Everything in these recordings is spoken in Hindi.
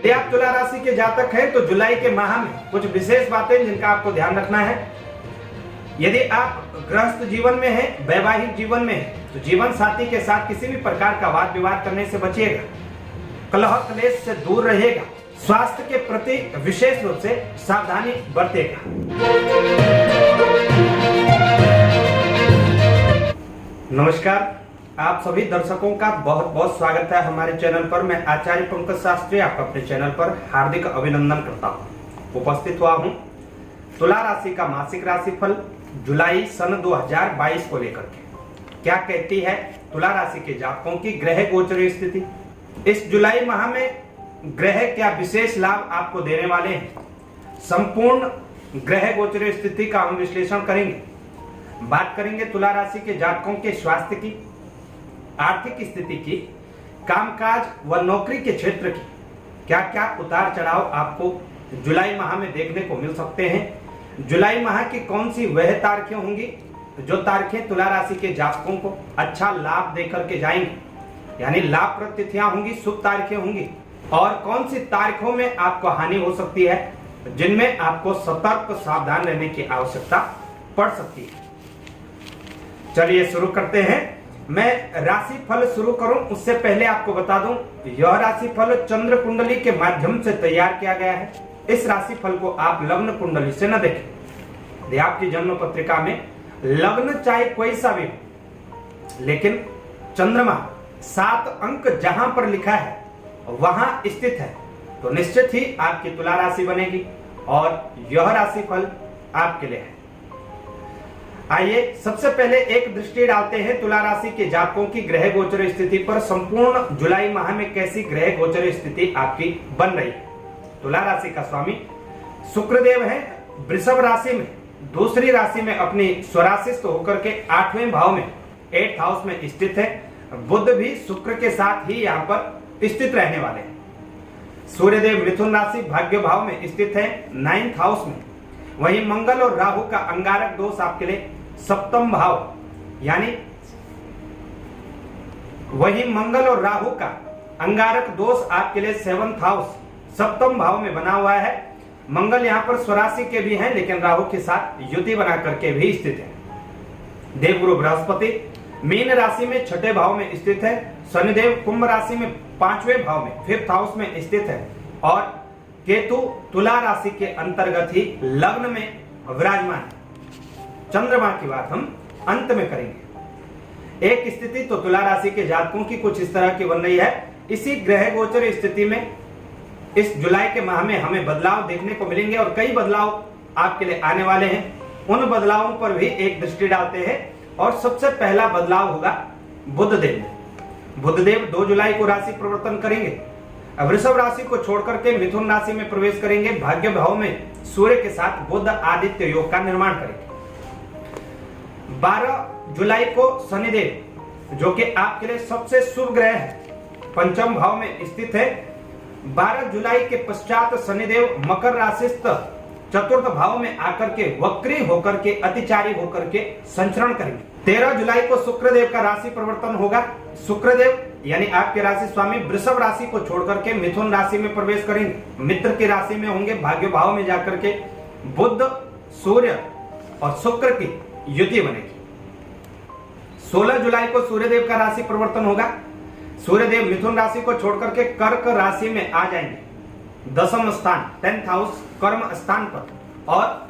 यदि आप तुला राशि के जातक हैं तो जुलाई के माह में कुछ विशेष बातें जिनका आपको ध्यान रखना है। यदि आप गृहस्थ जीवन में हैं, वैवाहिक जीवन में हैं, तो जीवन साथी के साथ किसी भी प्रकार का वाद विवाद करने से बचिएगा, कलह क्लेश से दूर रहेगा, स्वास्थ्य के प्रति विशेष रूप से सावधानी बरतेगा। नमस्कार, आप सभी दर्शकों का बहुत बहुत स्वागत है हमारे चैनल पर। मैं आचार्य पंकज शास्त्री आपका अपने चैनल पर हार्दिक अभिनंदन करता हूं। उपस्थित हुआ हूं तुला राशि का मासिक राशिफल जुलाई सन 2022 को लेकर के। क्या कहती है तुला राशि के जातकों की ग्रह गोचर स्थिति। इस जुलाई माह में ग्रह क्या विशेष लाभ आपको देने वाले हैं, संपूर्ण ग्रह गोचर स्थिति का हम विश्लेषण करेंगे। बात करेंगे तुला राशि के जातकों के स्वास्थ्य की, आर्थिक स्थिति की, कामकाज व नौकरी के क्षेत्र की, क्या क्या उतार चढ़ाव आपको जुलाई माह में देखने को मिल सकते हैं। जुलाई माह की कौन सी वह तारीखें होंगी जो तारीखें तुला राशि के जातकों को अच्छा लाभ देकर के जाएंगी, यानी लाभप्रद तिथियां होंगी, शुभ तारीखें होंगी, और कौन सी तारीखों में आपको हानि हो सकती है, जिनमें आपको सतर्क सावधान रहने की आवश्यकता पड़ सकती है। चलिए शुरू करते हैं। मैं राशि फल शुरू करूं उससे पहले आपको बता दूं, यह राशि फल चंद्र कुंडली के माध्यम से तैयार किया गया है। इस राशि फल को आप लग्न कुंडली से न देखें। यदि आपकी जन्म पत्रिका में लग्न चाहे कोई सा भी हो, लेकिन चंद्रमा 7 अंक जहां पर लिखा है वहां स्थित है, तो निश्चित ही आपकी तुला राशि बनेगी और यह राशि फल आपके लिए है। आइए सबसे पहले एक दृष्टि डालते हैं तुला राशि के जातकों की ग्रह गोचर स्थिति पर। संपूर्ण जुलाई माह में कैसी ग्रह गोचर स्थिति आपकी बन रही है। तुला राशि का स्वामी शुक्रदेव है, वृषभ राशि में दूसरी राशि में अपनी स्वराशिस्थ होकर के 8वें भाव में 8th हाउस में स्थित है। बुध भी शुक्र के साथ ही यहाँ पर स्थित रहने वाले हैं। सूर्यदेव मिथुन राशि भाग्य भाव में स्थित है 9th हाउस में। वहीं मंगल और राहु का अंगारक दोष आपके लिए 7th भाव, यानी वही मंगल और राहु का अंगारक दोष आपके लिए 7th हाउस 7th भाव में बना हुआ है। मंगल यहाँ पर स्वराशि के भी हैं, लेकिन राहु के साथ युति बना करके भी स्थित है। देवगुरु बृहस्पति मीन राशि में 6ठे भाव में स्थित है। शनिदेव कुंभ राशि में 5वें भाव में 5th हाउस में स्थित है। और केतु तुला राशि के अंतर्गत ही लग्न में विराजमान है। चंद्रमा की बात हम अंत में करेंगे। एक स्थिति तो तुला राशि के जातकों की कुछ इस तरह की बन रही है। इसी ग्रह गोचर स्थिति में इस जुलाई के माह में हमें बदलाव देखने को मिलेंगे और कई बदलाव आपके लिए आने वाले हैं। उन बदलावों पर भी एक दृष्टि डालते हैं और सबसे पहला बदलाव होगा बुधदेव। बुधदेव 2 जुलाई को राशि परिवर्तन करेंगे। वृषभ राशि को छोड़कर के मिथुन राशि में प्रवेश करेंगे। भाग्य भाव में सूर्य के साथ बुध आदित्य योग का निर्माण करेंगे। 12 जुलाई को शनिदेव, जो कि आपके लिए सबसे शुभ ग्रह है, 5th भाव में स्थित है। 12 जुलाई के पश्चात शनिदेव मकर राशिस्थ 4th भाव में आकर के वक्री होकर के अतिचारी होकर के संचरण करेंगे। 13 जुलाई को शुक्रदेव का राशि परिवर्तन होगा। शुक्रदेव यानी आपके राशि स्वामी वृषभ राशि को छोड़कर के मिथुन राशि में प्रवेश करेंगे। मित्र की राशि में होंगे। भाग्य भाव में जाकर के बुध, सूर्य और शुक्र की युति बनेगी। 16 जुलाई को सूर्यदेव का राशि परिवर्तन होगा। सूर्यदेव मिथुन राशि को छोड़कर के कर्क राशि में आ जाएंगे, 10th स्थान 10th हाउस कर्म स्थान पर। और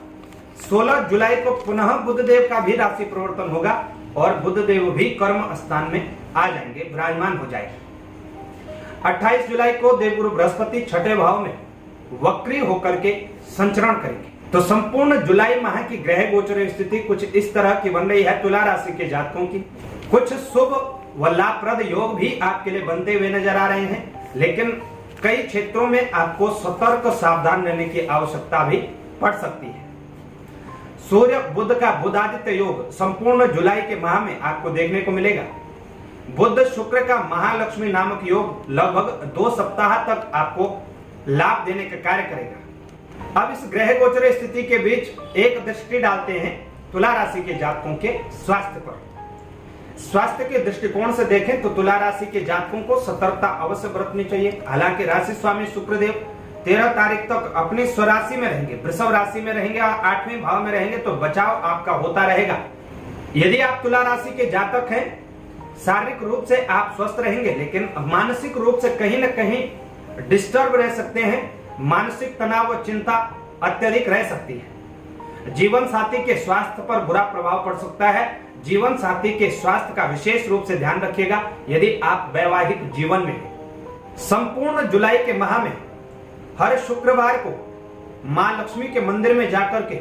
16 जुलाई को पुनः बुधदेव का भी राशि परिवर्तन होगा और बुधदेव भी कर्म स्थान में आ जाएंगे, विराजमान हो जाएंगे। 28 जुलाई को देवगुरु बृहस्पति 6ठे भाव में वक्री होकर के संचरण करेंगे। तो संपूर्ण जुलाई माह की ग्रह गोचर स्थिति कुछ इस तरह की बन रही है तुला राशि के जातकों की। कुछ शुभ व लाभप्रद योग भी आपके लिए बनते हुए नजर आ रहे हैं, लेकिन कई क्षेत्रों में आपको सतर्क सावधान रहने की आवश्यकता भी पड़ सकती है। सूर्य बुध का बुधादित्य योग संपूर्ण जुलाई के माह में आपको देखने को मिलेगा। बुध शुक्र का महालक्ष्मी नामक योग लगभग 2 सप्ताह तक आपको लाभ देने का कार्य करेगा। अब इस ग्रह गोचर स्थिति के बीच एक दृष्टि डालते हैं तुला राशि के जातकों के स्वास्थ्य पर। स्वास्थ्य के दृष्टिकोण से देखें तो तुला राशि के जातकों को सतर्कता अवश्य बरतनी चाहिए। हालांकि राशि स्वामी शुक्रदेव 13 तारीख तक अपनी स्वराशि में रहेंगे, वृषभ राशि में रहेंगे और 8वें भाव में रहेंगे, तो बचाव आपका होता रहेगा। यदि आप तुला राशि के जातक हैं, शारीरिक रूप से आप स्वस्थ रहेंगे, लेकिन मानसिक रूप से कहीं न कहीं डिस्टर्ब रह सकते हैं। मानसिक तनाव व चिंता अत्यधिक रह सकती है। जीवन साथी के स्वास्थ्य पर बुरा प्रभाव पड़ सकता है। जीवन साथी के स्वास्थ्य का विशेष रूप से ध्यान रखिएगा यदि आप वैवाहिक जीवन में हैं। संपूर्ण जुलाई के माह में हर शुक्रवार को मां लक्ष्मी के मंदिर में जाकर के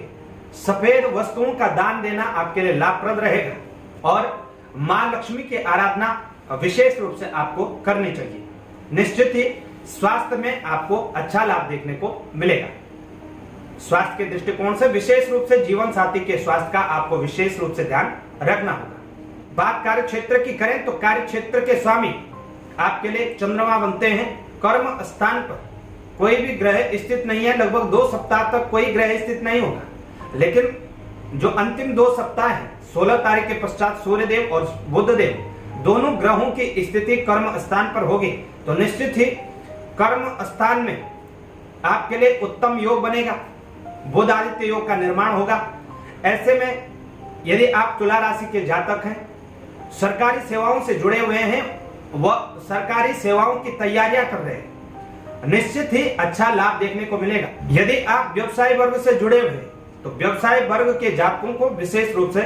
सफेद वस्तुओं का दान देना आपके लिए लाभप्रद रहेगा और मां लक्ष्मी की आराधना विशेष रूप से आपको करनी चाहिए। निश्चित ही स्वास्थ्य में आपको अच्छा लाभ देखने को मिलेगा। स्वास्थ्य के दृष्टिकोण से विशेष रूप से जीवन साथी के स्वास्थ्य का आपको विशेष रूप से ध्यान रखना होगा। बात कार्य क्षेत्र की करें तो कार्य क्षेत्र के स्वामी आपके लिए चंद्रमा बनते हैं। कर्म स्थान पर कोई भी ग्रह स्थित नहीं है। लगभग 2 सप्ताह तक कोई ग्रह स्थित नहीं होगा, लेकिन जो अंतिम 2 सप्ताह है 16 तारीख के पश्चात सूर्यदेव और बुधदेव दोनों ग्रहों की स्थिति कर्म स्थान पर होगी, तो निश्चित ही कर्म स्थान में आपके लिए उत्तम योग बनेगा। बुध आदित्य योग का निर्माण होगा। ऐसे में यदि आप तुला राशि के जातक हैं, सरकारी सेवाओं से जुड़े हुए हैं, वह सरकारी सेवाओं की तैयारियां कर रहे हैं, निश्चित ही अच्छा लाभ देखने को मिलेगा। यदि आप व्यवसाय वर्ग से जुड़े हुए हैं तो व्यवसाय वर्ग के जातकों को विशेष रूप से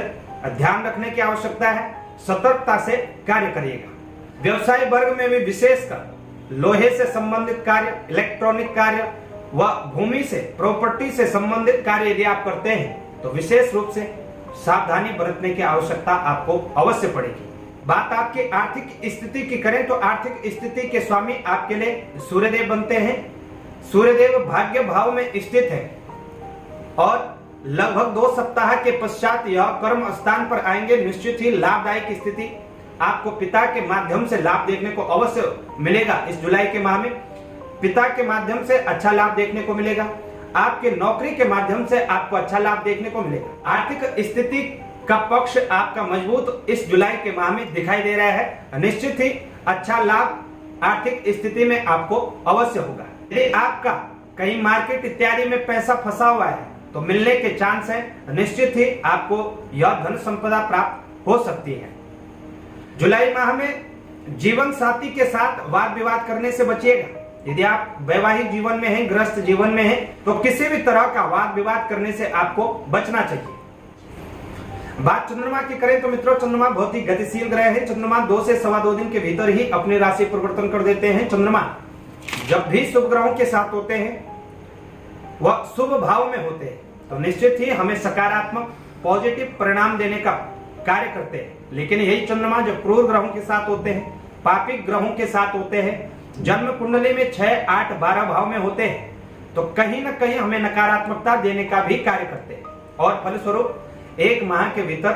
ध्यान रखने की आवश्यकता है। सतर्कता से कार्य करिएगा। व्यवसाय वर्ग में भी विशेषकर लोहे से संबंधित कार्य, इलेक्ट्रॉनिक कार्य व भूमि से, प्रॉपर्टी से संबंधित कार्य यदि आप करते हैं तो विशेष रूप से सावधानी बरतने की आवश्यकता आपको अवश्य पड़ेगी। बात आपकी आर्थिक स्थिति की करें तो आर्थिक स्थिति के स्वामी आपके लिए सूर्यदेव बनते हैं। सूर्यदेव भाग्य भाव में स्थित है और लगभग 2 सप्ताह के पश्चात यह कर्म स्थान पर आएंगे। निश्चित ही लाभदायक स्थिति आपको पिता के माध्यम से लाभ देखने को अवश्य मिलेगा। इस जुलाई के माह में पिता के माध्यम से अच्छा लाभ देखने को मिलेगा। आपके नौकरी के माध्यम से आपको अच्छा लाभ देखने को मिलेगा। आर्थिक स्थिति का पक्ष आपका मजबूत इस जुलाई के माह में दिखाई दे रहा है। निश्चित ही अच्छा लाभ आर्थिक स्थिति में आपको अवश्य होगा। यदि आपका कहीं मार्केट इत्यादि में पैसा फंसा हुआ है तो मिलने के चांस है। निश्चित ही आपको यह धन संपदा प्राप्त हो सकती है। जुलाई माह में जीवन साथी के साथ वाद विवाद करने से बचिएगा। यदि आप वैवाहिक जीवन में हैं, गृहस्थ जीवन में हैं, तो किसी भी तरह का वाद विवाद करने से आपको बचना चाहिए। बात चंद्रमा की करें तो मित्रों, चंद्रमा बहुत ही गतिशील ग्रह है। चंद्रमा 2 से सवा 2 दिन के भीतर ही अपनी राशि परिवर्तन कर देते हैं। चंद्रमा जब भी शुभ ग्रहों के साथ होते हैं वह शुभ भाव में होते हैं, तो निश्चित ही हमें सकारात्मक पॉजिटिव परिणाम देने का कार्य करते हैं। लेकिन यही चंद्रमा जब क्रूर ग्रहों के साथ होते हैं, पापिक ग्रहों के साथ होते हैं, जन्म कुंडली में 6, 8, 12 भाव में होते हैं, तो कहीं ना कहीं हमें नकारात्मकता देने का भी कार्य करते हैं। और फलस्वरूप एक माह के भीतर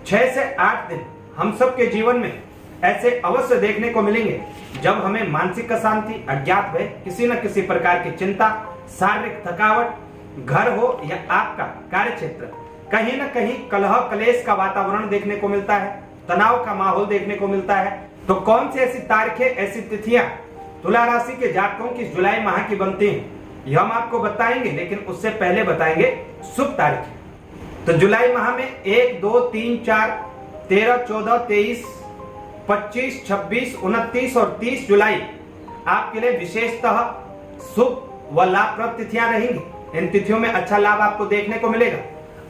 6 से 8 दिन हम सबके जीवन में ऐसे अवश्य देखने को मिलेंगे जब हमें मानसिक अशांति, अज्ञात भय, किसी न किसी प्रकार की चिंता, शारीरिक थकावट, घर हो या आपका कार्य क्षेत्र, कहीं न कहीं कलह कलेश का वातावरण देखने को मिलता है, तनाव का माहौल देखने को मिलता है। तो कौन सी ऐसी तारीखें, ऐसी तिथियां तुला राशि के जातकों की जुलाई माह की बनती हैं, यह हम आपको बताएंगे, लेकिन उससे पहले बताएंगे शुभ तारीखें। तो जुलाई माह में 1, 2, 3, 4, 13, 14, 23, 25, 26, 29 और 30 जुलाई आपके लिए विशेषतः शुभ व लाभप्रद तिथियां रहेंगी। इन तिथियों में अच्छा लाभ आपको देखने को मिलेगा।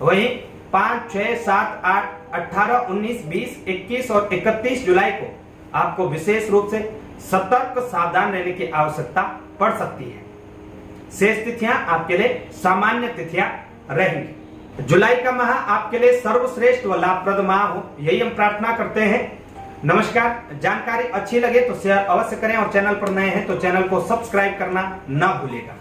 वहीं 5, 6, 7, 8, 18, 19, 20, 21 और 31 जुलाई को आपको विशेष रूप से सतर्क सावधान रहने की आवश्यकता पड़ सकती है। शेष तिथियां आपके लिए सामान्य तिथियां रहेंगी। जुलाई का माह आपके लिए सर्वश्रेष्ठ व लाभप्रद माह हो, यही हम प्रार्थना करते हैं। नमस्कार। जानकारी अच्छी लगे तो शेयर अवश्य करें और चैनल पर नए हैं तो चैनल को सब्सक्राइब करना न भूलिएगा।